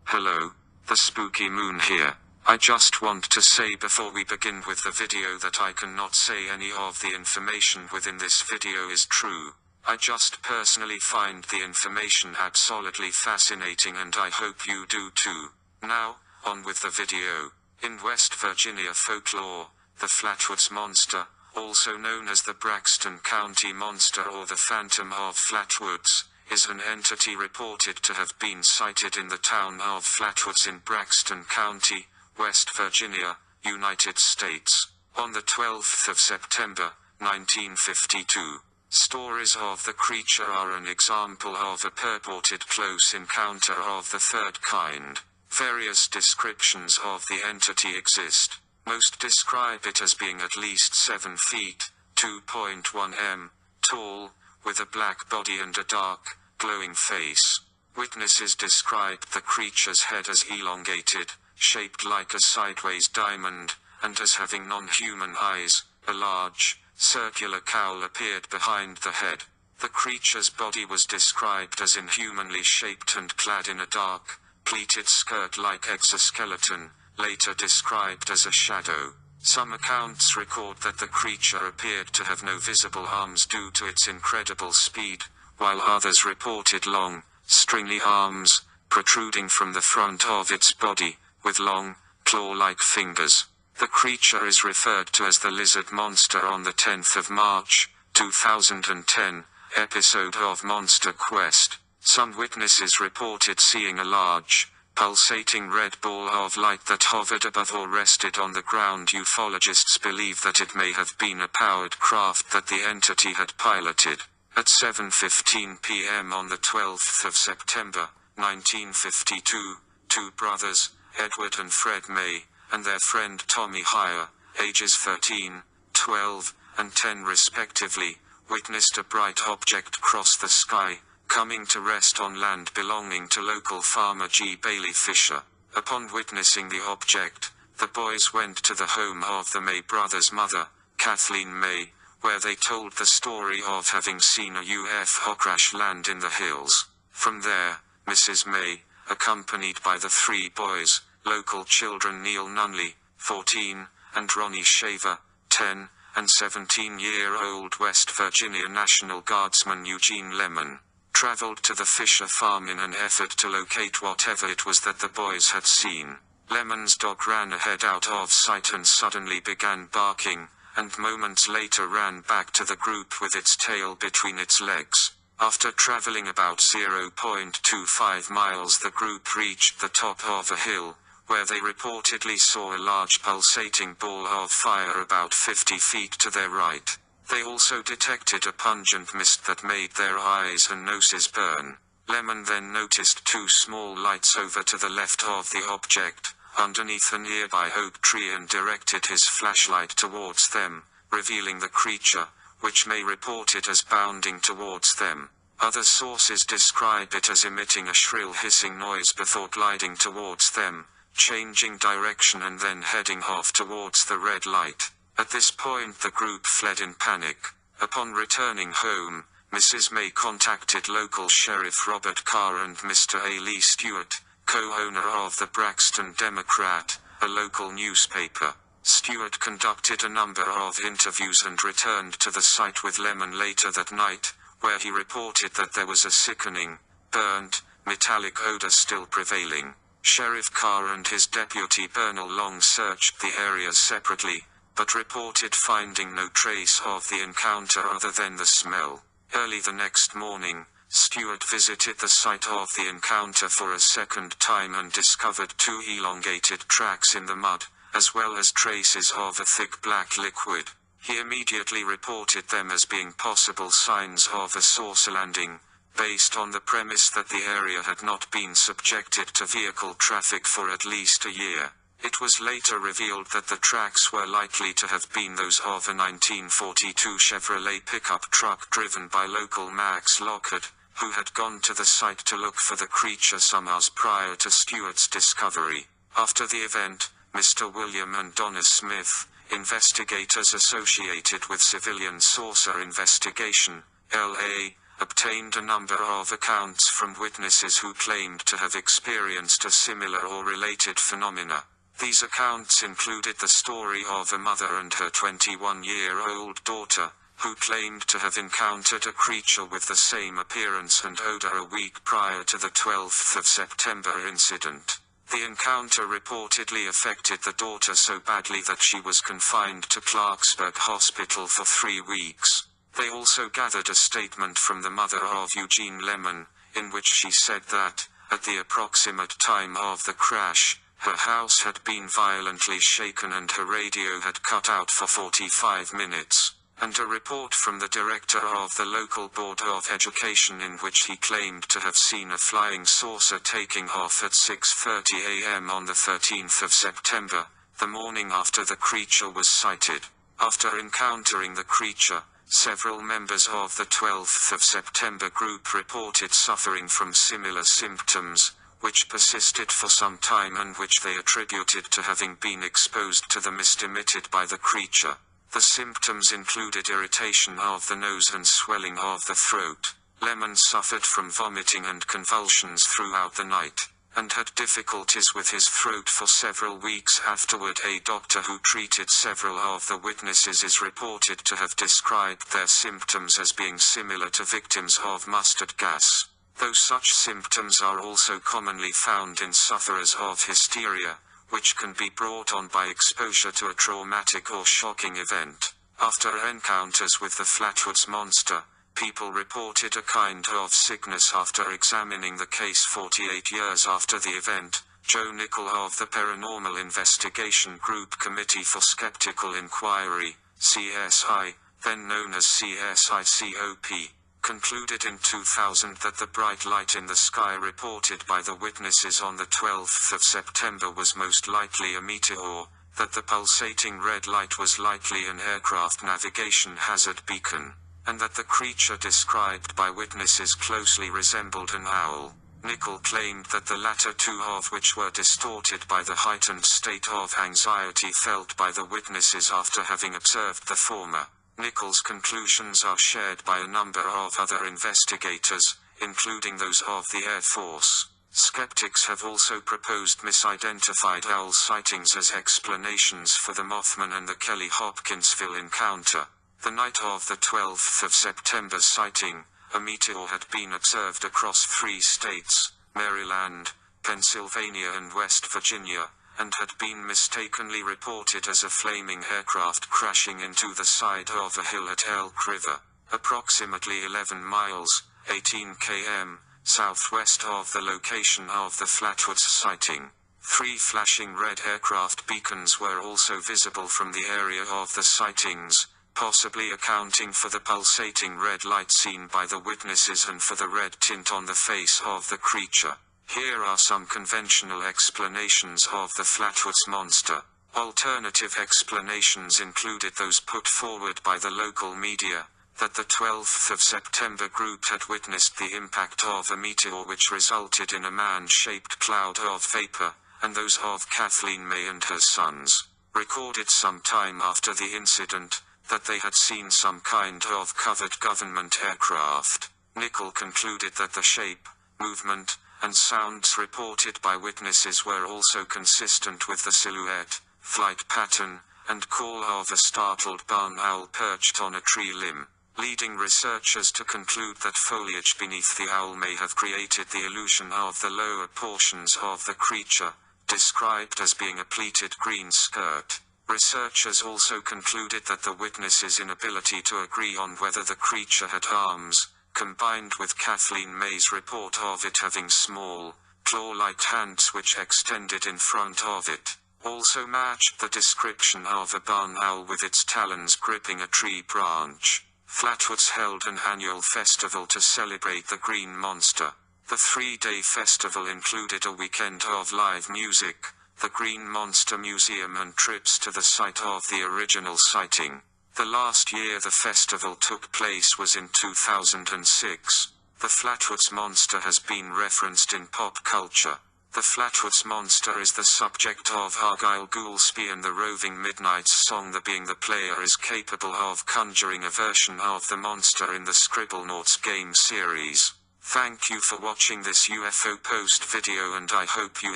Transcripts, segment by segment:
Hello, the Spooky Moon here. I just want to say before we begin with the video that I cannot say any of the information within this video is true. I just personally find the information absolutely fascinating and I hope you do too. Now, on with the video. In West Virginia folklore, the Flatwoods Monster, also known as the Braxton County Monster or the Phantom of Flatwoods, is an entity reported to have been sighted in the town of Flatwoods in Braxton County, West Virginia, United States, on the 12th of September, 1952. Stories of the creature are an example of a purported close encounter of the third kind. Various descriptions of the entity exist. Most describe it as being at least 7 feet, 2.1 m, tall, with a black body and a dark, glowing face. Witnesses described the creature's head as elongated, shaped like a sideways diamond, and as having non-human eyes. A large, circular cowl appeared behind the head. The creature's body was described as inhumanly shaped and clad in a dark, pleated skirt-like exoskeleton, later described as a shadow. Some accounts record that the creature appeared to have no visible arms due to its incredible speed, while others reported long, stringy arms, protruding from the front of its body, with long, claw-like fingers. The creature is referred to as the Lizard Monster on the 10th of March, 2010, episode of Monster Quest. Some witnesses reported seeing a large, pulsating red ball of light that hovered above or rested on the ground. Ufologists believe that it may have been a powered craft that the entity had piloted. At 7:15 p.m. on the 12th of September, 1952, two brothers, Edward and Fred May, and their friend Tommy Heyer, ages 13, 12, and 10 respectively, witnessed a bright object cross the sky, coming to rest on land belonging to local farmer G. Bailey Fisher. Upon witnessing the object, the boys went to the home of the May brothers' mother, Kathleen May, where they told the story of having seen a UFO crash land in the hills. From there, Mrs. May, accompanied by the three boys, local children Neil Nunley, 14, and Ronnie Shaver, 10, and 17-year-old West Virginia National Guardsman Eugene Lemon, traveled to the Fisher farm in an effort to locate whatever it was that the boys had seen. Lemon's dog ran ahead out of sight and suddenly began barking, and moments later ran back to the group with its tail between its legs. After traveling about 0.25 miles, the group reached the top of a hill, where they reportedly saw a large pulsating ball of fire about 50 feet to their right. They also detected a pungent mist that made their eyes and noses burn. Lemon then noticed two small lights over to the left of the object, underneath a nearby oak tree, and directed his flashlight towards them, revealing the creature, which May reported as bounding towards them. Other sources describe it as emitting a shrill hissing noise before gliding towards them, changing direction and then heading off towards the red light. At this point the group fled in panic. Upon returning home, Mrs. May contacted local Sheriff Robert Carr and Mr. A. Lee Stewart, co-owner of the Braxton Democrat, a local newspaper. Stewart conducted a number of interviews and returned to the site with Lemon later that night, where he reported that there was a sickening, burnt, metallic odor still prevailing. Sheriff Carr and his deputy Bernal Long searched the area separately, but reported finding no trace of the encounter other than the smell. Early the next morning, Stewart visited the site of the encounter for a second time and discovered two elongated tracks in the mud, as well as traces of a thick black liquid. He immediately reported them as being possible signs of a saucer landing, based on the premise that the area had not been subjected to vehicle traffic for at least a year. It was later revealed that the tracks were likely to have been those of a 1942 Chevrolet pickup truck driven by local Max Lockhart, who had gone to the site to look for the creature some hours prior to Stewart's discovery. After the event, Mr. William and Donna Smith, investigators associated with civilian saucer investigation, LA, obtained a number of accounts from witnesses who claimed to have experienced a similar or related phenomena. These accounts included the story of a mother and her 21-year-old daughter, who claimed to have encountered a creature with the same appearance and odor a week prior to the 12th of September incident. The encounter reportedly affected the daughter so badly that she was confined to Clarksburg Hospital for 3 weeks. They also gathered a statement from the mother of Eugene Lemon, in which she said that, at the approximate time of the crash, her house had been violently shaken and her radio had cut out for 45 minutes. And a report from the director of the local Board of Education in which he claimed to have seen a flying saucer taking off at 6:30 a.m. on the 13th of September, the morning after the creature was sighted. After encountering the creature, several members of the 12th of September group reported suffering from similar symptoms, which persisted for some time and which they attributed to having been exposed to the mist emitted by the creature. The symptoms included irritation of the nose and swelling of the throat. Lemon suffered from vomiting and convulsions throughout the night, and had difficulties with his throat for several weeks afterward. A doctor who treated several of the witnesses is reported to have described their symptoms as being similar to victims of mustard gas, though such symptoms are also commonly found in sufferers of hysteria, which can be brought on by exposure to a traumatic or shocking event. After encounters with the Flatwoods Monster, people reported a kind of sickness after examining the case 48 years after the event. Joe Nickel of the Paranormal Investigation Group Committee for Skeptical Inquiry, CSI, then known as CSICOP, concluded in 2000 that the bright light in the sky reported by the witnesses on the 12th of September was most likely a meteor, that the pulsating red light was likely an aircraft navigation hazard beacon, and that the creature described by witnesses closely resembled an owl. Nickel claimed that the latter two of which were distorted by the heightened state of anxiety felt by the witnesses after having observed the former. Nickel's conclusions are shared by a number of other investigators, including those of the Air Force. Skeptics have also proposed misidentified owl sightings as explanations for the Mothman and the Kelly Hopkinsville encounter. The night of the 12th of September sighting, a meteor had been observed across 3 states, Maryland, Pennsylvania and West Virginia, and had been mistakenly reported as a flaming aircraft crashing into the side of a hill at Elk River, approximately 11 miles, 18 km, southwest of the location of the Flatwoods sighting. 3 flashing red aircraft beacons were also visible from the area of the sightings, possibly accounting for the pulsating red light seen by the witnesses and for the red tint on the face of the creature. Here are some conventional explanations of the Flatwoods Monster. Alternative explanations included those put forward by the local media, that the 12th of September group had witnessed the impact of a meteor which resulted in a man-shaped cloud of vapor, and those of Kathleen May and her sons, recorded some time after the incident, that they had seen some kind of covered government aircraft. Nickel concluded that the shape, movement, and sounds reported by witnesses were also consistent with the silhouette, flight pattern, and call of a startled barn owl perched on a tree limb, leading researchers to conclude that foliage beneath the owl may have created the illusion of the lower portions of the creature, described as being a pleated green skirt. Researchers also concluded that the witnesses' inability to agree on whether the creature had arms, combined with Kathleen May's report of it having small, claw-like hands which extended in front of it, also matched the description of a barn owl with its talons gripping a tree branch. Flatwoods held an annual festival to celebrate the Green Monster. The 3-day festival included a weekend of live music, the Green Monster Museum and trips to the site of the original sighting. The last year the festival took place was in 2006. The Flatwoods Monster has been referenced in pop culture. The Flatwoods Monster is the subject of Argyle Goolsby and the Roving Midnight's song. The being the player is capable of conjuring a version of the monster in the Scribblenauts game series. Thank you for watching this UFO post video, and I hope you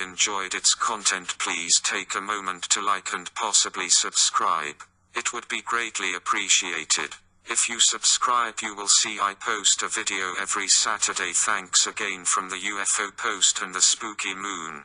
enjoyed its content. Please take a moment to like and possibly subscribe. It would be greatly appreciated. If you subscribe, you will see I post a video every Saturday. Thanks again from the UFO post and the Spooky Moon.